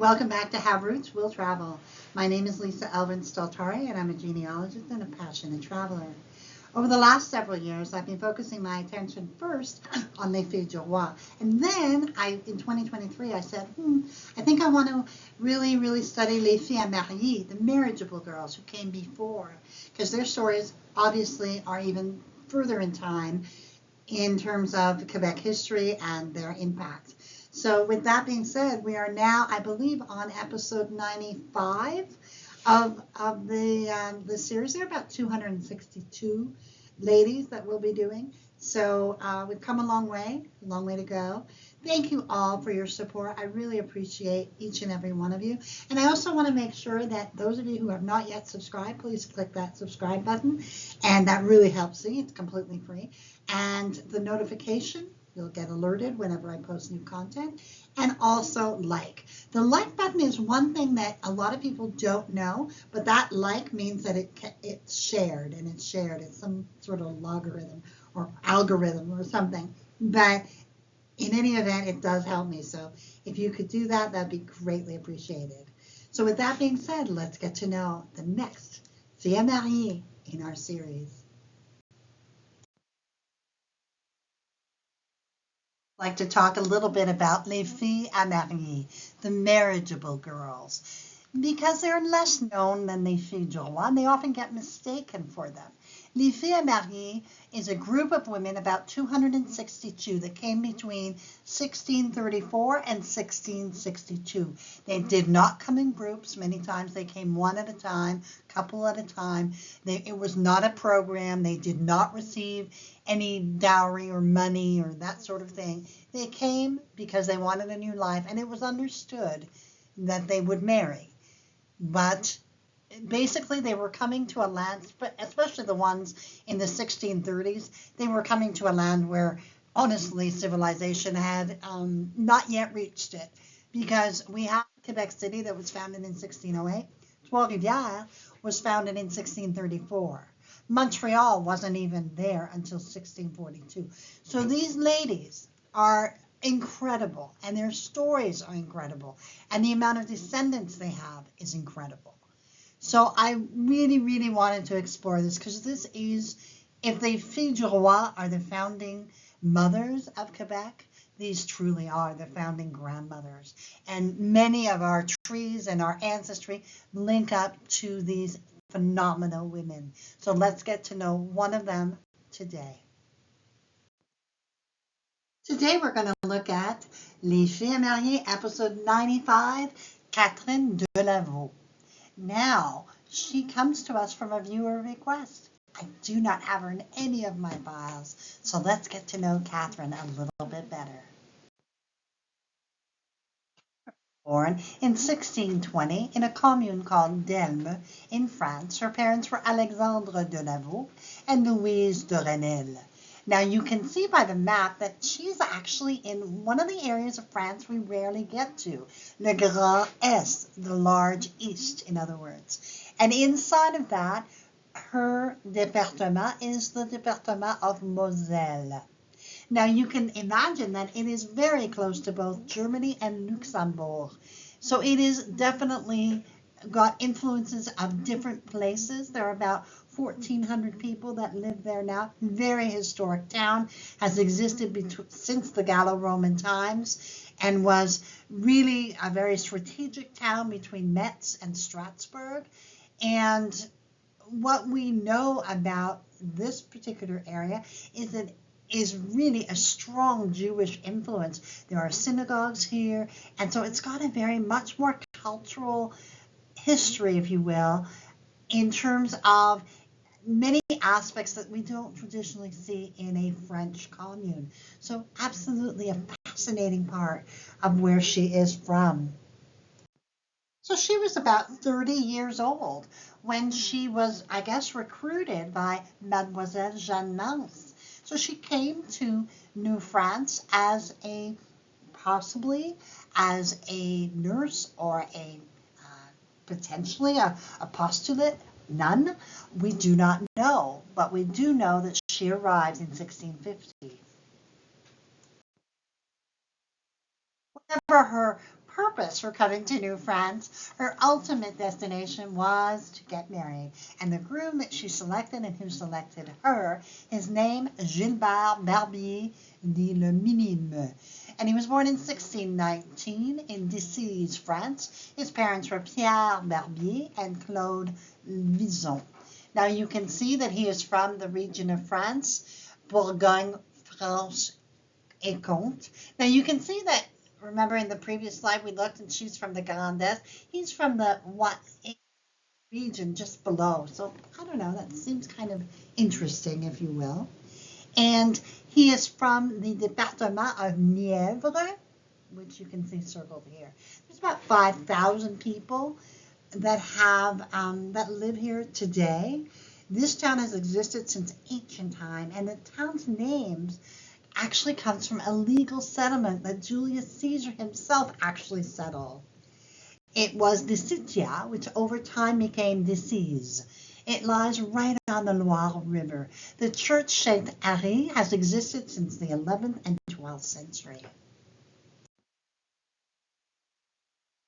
Welcome back to Have Roots, Will Travel. My name is Lisa Elvin Staltari, and I'm a genealogist and a passionate traveler. Over the last several years, I've been focusing my attention first on Les Filles du Roi. And then in 2023, I said, I think I want to really study Les Filles Mariées, the marriageable girls who came before, because their stories obviously are even further in time in terms of Quebec history and their impact. So with that being said, we are now, I believe, on episode 95 of the series. There are about 262 ladies that we'll be doing. So we've come a long way to go. Thank you all for your support. I really appreciate each and every one of you. And I also want to make sure that those of you who have not yet subscribed, please click that subscribe button. And that really helps me. It's completely free. And the notification, you'll get alerted whenever I post new content. And also like. The like button is one thing that a lot of people don't know, but that like means that it's shared, and it's shared. It's some sort of logarithm or algorithm or something. But in any event, it does help me. So if you could do that, that'd be greatly appreciated. So with that being said, let's get to know the next Filles Mariées in our series. Like to talk a little bit about Les Filles Mariées, the marriageable girls, because they're less known than Les Filles du Roi, and they often get mistaken for them. Les Filles Mariées is a group of women, about 262, that came between 1634 and 1662. They did not come in groups. Many times they came one at a time, couple at a time. It was not a program. They did not receive any dowry or money or that sort of thing. They came because they wanted a new life, and it was understood that they would marry. But basically, they were coming to a land, especially the ones in the 1630s, they were coming to a land where, honestly, civilization had not yet reached it. Because we have Quebec City that was founded in 1608. Trois-Rivières was founded in 1634. Montreal wasn't even there until 1642. So these ladies are incredible, and their stories are incredible, and the amount of descendants they have is incredible. So I really wanted to explore this, because this is, if the Filles du Roi are the founding mothers of Quebec, these truly are the founding grandmothers. And many of our trees and our ancestry link up to these phenomenal women. So let's get to know one of them today. Today we're going to look at Les Filles Mariées, episode 95, Catherine Delauvaux. Now, she comes to us from a viewer request. I do not have her in any of my files, so let's get to know Catherine a little bit better. Born in 1620 in a commune called Delme in France, her parents were Alexandre Delauvaux and Louise de Renel. Now you can see by the map that she's actually in one of the areas of France we rarely get to, Le Grand Est, the large East, in other words. And inside of that, her département is the département of Moselle. Now you can imagine that it is very close to both Germany and Luxembourg. So it is definitely got influences of different places. There are about 1,400 people that live there now. Very historic town, has existed since the Gallo-Roman times, and was really a very strategic town between Metz and Strasbourg. And what we know about this particular area is that is really a strong Jewish influence. There are synagogues here, and so it's got a very much more cultural history, if you will, in terms of many aspects that we don't traditionally see in a French commune. So absolutely a fascinating part of where she is from. So she was about 30 years old when she was, I guess, recruited by Mademoiselle Jeanne Mance. So she came to New France as possibly as a nurse or potentially a postulate nun. We do not know, but we do know that she arrived in 1650. Whatever her purpose for coming to New France. Her ultimate destination was to get married. And the groom that she selected and who selected her, his name Gilbert Barbier dit le Minime. And he was born in 1619 in Decize, France. His parents were Pierre Barbier and Claude Vison. Now you can see that he is from the region of France, Bourgogne, France, et Comte. Now you can see that, remember in the previous slide we looked and she's from the Grand Est. He's from the region just below. So I don't know, that seems kind of interesting, if you will. And he is from the Département of Nièvre, which you can see circled here. There's about 5,000 people that live here today. This town has existed since ancient time, and the town's names actually comes from a legal settlement that Julius Caesar himself actually settled. It was Decitia, which over time became Decize. It lies right on the Loire River. The church Saint Henri has existed since the 11th and 12th century.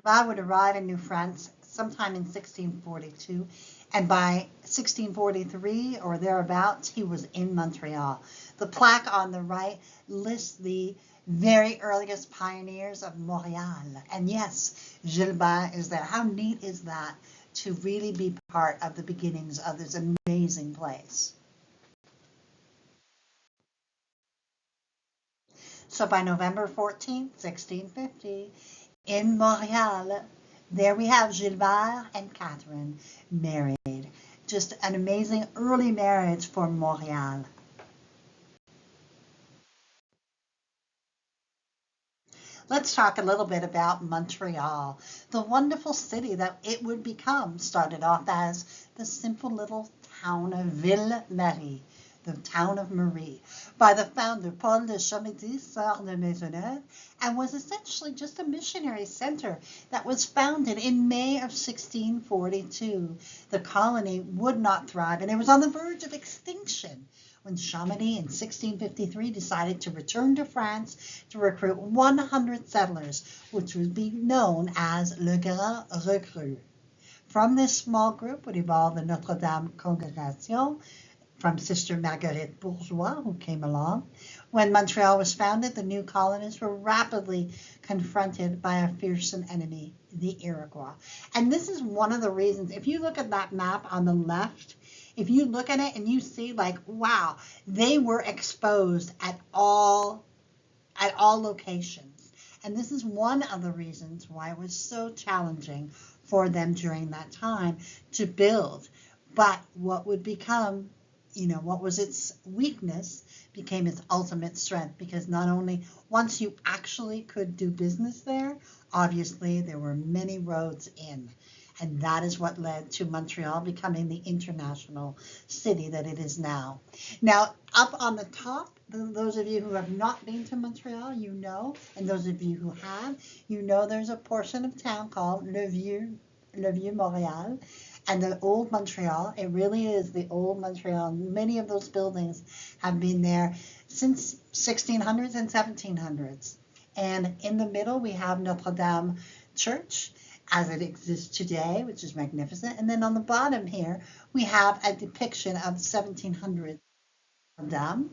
Gilbert would arrive in New France sometime in 1642, and by 1643 or thereabouts, he was in Montreal. The plaque on the right lists the very earliest pioneers of Montreal. And yes, Gilbert is there. How neat is that to really be part of the beginnings of this amazing place? So by November 14th, 1650, in Montreal, there we have Gilbert and Catherine married. Just an amazing early marriage for Montreal. Let's talk a little bit about Montreal, the wonderful city that it would become. Started off as the simple little town of Ville-Marie, the town of Marie, by the founder Paul de Chamédy, Sœur de Maisonneuve, and was essentially just a missionary center that was founded in May of 1642. The colony would not thrive, and it was on the verge of extinction when Chamédy in 1653 decided to return to France to recruit 100 settlers, which would be known as Le Grand Recrue. From this small group would evolve the Notre Dame congregation from Sister Marguerite Bourgeois, who came along. When Montreal was founded, the new colonists were rapidly confronted by a fearsome enemy, the Iroquois. And this is one of the reasons, if you look at that map on the left, if you look at it and you see like, wow, they were exposed at all locations. And this is one of the reasons why it was so challenging for them during that time to build. But what would become, what was its weakness became its ultimate strength, because not only once you actually could do business there, obviously there were many roads in. And that is what led to Montreal becoming the international city that it is now. Now, up on the top, those of you who have not been to Montreal, and those of you who have, there's a portion of town called Le Vieux Montréal. And the old Montreal, it really is the old Montreal. Many of those buildings have been there since 1600s and 1700s. And in the middle, we have Notre Dame Church as it exists today, which is magnificent. And then on the bottom here, we have a depiction of 1700 Notre Dame.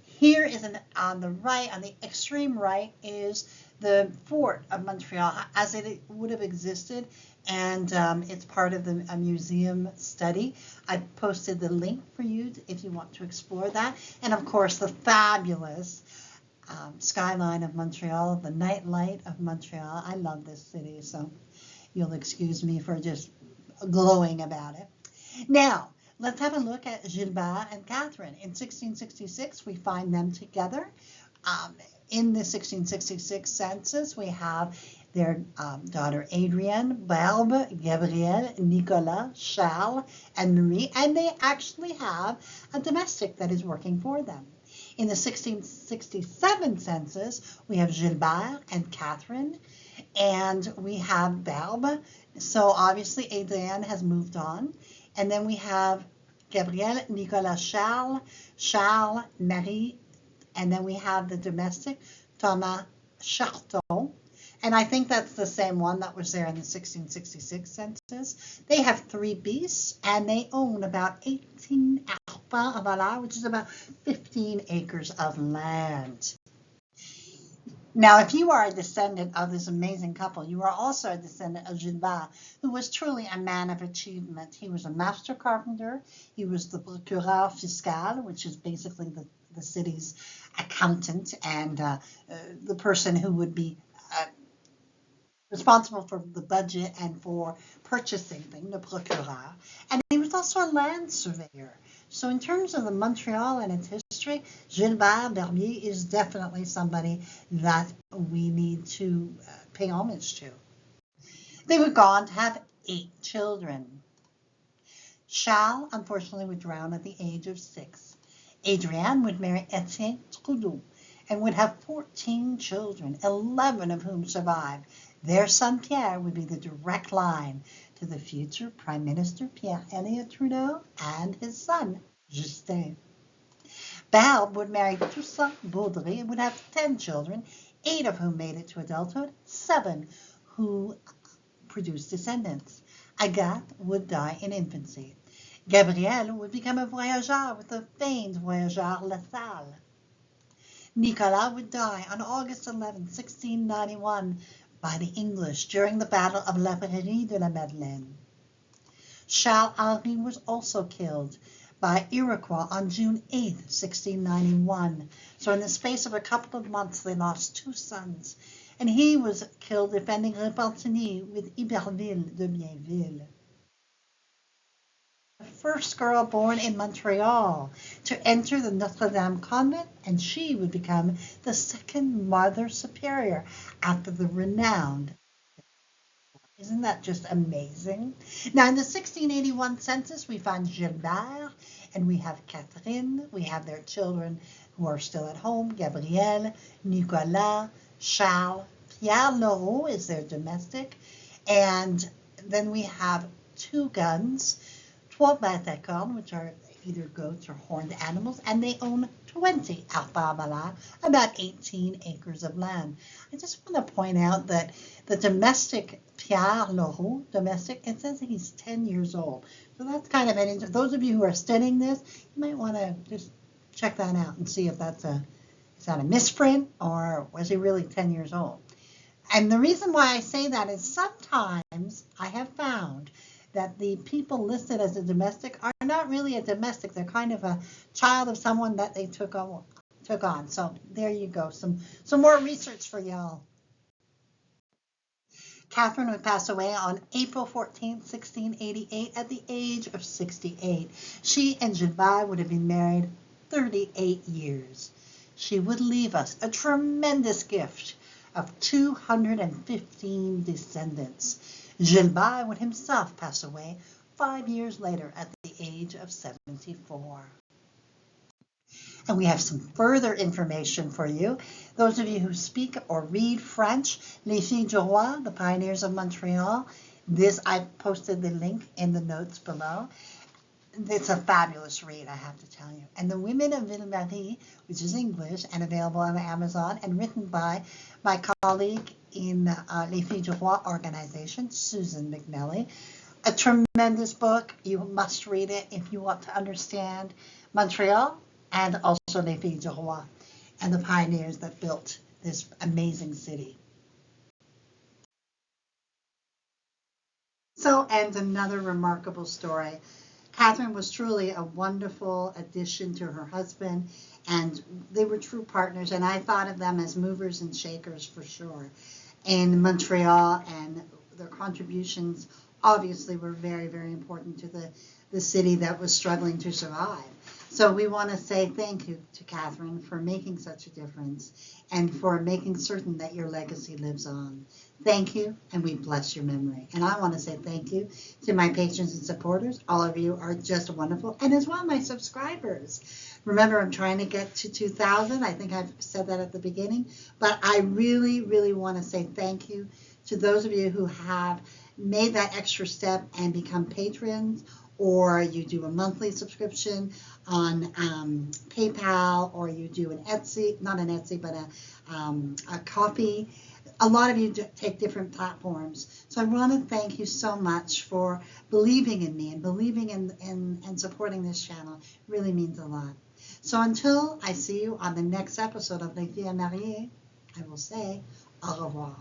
Here is on the right, on the extreme right, is the fort of Montreal as it would have existed, and it's part of a museum study. I posted the link for you if you want to explore that. And of course, the fabulous skyline of Montreal, the night light of Montreal. I love this city, so you'll excuse me for just glowing about it. Now, let's have a look at Gilbert and Catherine. In 1666, we find them together. In the 1666 census, we have their daughter Adrienne, Barbe, Gabrielle, Nicolas, Charles, and Marie, and they actually have a domestic that is working for them. In the 1667 census, we have Gilbert and Catherine, and we have Barbe. So obviously Adrienne has moved on. And then we have Gabrielle, Nicolas, Charles, Marie, and then we have the domestic, Thomas Charton. And I think that's the same one that was there in the 1666 census. They have 3 beasts and they own about 18 arpents of valeur, which is about 15 acres of land. Now, if you are a descendant of this amazing couple, you are also a descendant of Gilbert, who was truly a man of achievement. He was a master carpenter. He was the procureur fiscal, which is basically the city's accountant and the person who would be responsible for the budget and for purchasing things, the procureur. And he was also a land surveyor. So in terms of the Montreal and its history, Gilbert Berbier is definitely somebody that we need to pay homage to. They would go on to have 8 children. Charles, unfortunately, would drown at the age of 6. Adrienne would marry Etienne Trudeau and would have 14 children, 11 of whom survived. Their son Pierre would be the direct line to the future Prime Minister Pierre Elliott Trudeau and his son Justin. Barbe would marry Toussaint Baudry and would have 10 children, 8 of whom made it to adulthood, 7 who produced descendants. Agathe would die in infancy. Gabrielle would become a voyageur with the famed voyageur La Salle. Nicolas would die on August 11, 1691, by the English during the Battle of La Prairie de la Madeleine. Charles Henri was also killed by Iroquois on June 8, 1691. So in the space of a couple of months, they lost 2 sons, and he was killed defending Repentigny with Iberville de Bienville. The first girl born in Montreal to enter the Notre Dame convent, and she would become the second Mother Superior after the renowned. Isn't that just amazing? Now, in the 1681 census, we find Gilbert and we have Catherine. We have their children who are still at home, Gabrielle, Nicolas, Charles. Pierre Leroux is their domestic. And then we have 2 guns, 12 bêtes à cornes, which are either goats or horned animals, and they own 20 arpents, about 18 acres of land. I just want to point out that the domestic Pierre Leroux, domestic, it says that he's 10 years old. So that's kind of an those of you who are studying this, you might want to just check that out and see if that's is that a misprint or was he really 10 years old? And the reason why I say that is sometimes I have found that the people listed as a domestic are not really a domestic. They're kind of a child of someone that they took on. So there you go. Some more research for y'all. Catherine would pass away on April 14, 1688, at the age of 68. She and Gilbert would have been married 38 years. She would leave us a tremendous gift of 215 descendants. Gilbert would himself pass away 5 years later at the age of 74. And we have some further information for you. Those of you who speak or read French, Les Filles du Roi, the Pioneers of Montreal. I posted the link in the notes below. It's a fabulous read, I have to tell you. And The Women of Ville-Marie, which is English and available on Amazon and written by my colleague in Les Filles du Roi organization, Susan McNally. A tremendous book. You must read it if you want to understand Montreal and also Les Filles du Roi and the pioneers that built this amazing city. So, and another remarkable story. Catherine was truly a wonderful addition to her husband, and they were true partners, and I thought of them as movers and shakers for sure in Montreal, and their contributions obviously were very, very important to the city that was struggling to survive. So we want to say thank you to Catherine for making such a difference and for making certain that your legacy lives on. Thank you, and we bless your memory. And I want to say thank you to my patrons and supporters. All of you are just wonderful, and as well my subscribers. Remember, I'm trying to get to 2,000. I think I've said that at the beginning, but I really, really want to say thank you to those of you who have made that extra step and become patrons, or you do a monthly subscription on PayPal, or you do an Etsy, not an Etsy, but a Ko-fi. a lot of you take different platforms. So I want to thank you so much for believing in me and believing in supporting this channel. It really means a lot. So until I see you on the next episode of Les Filles Mariées, I will say au revoir.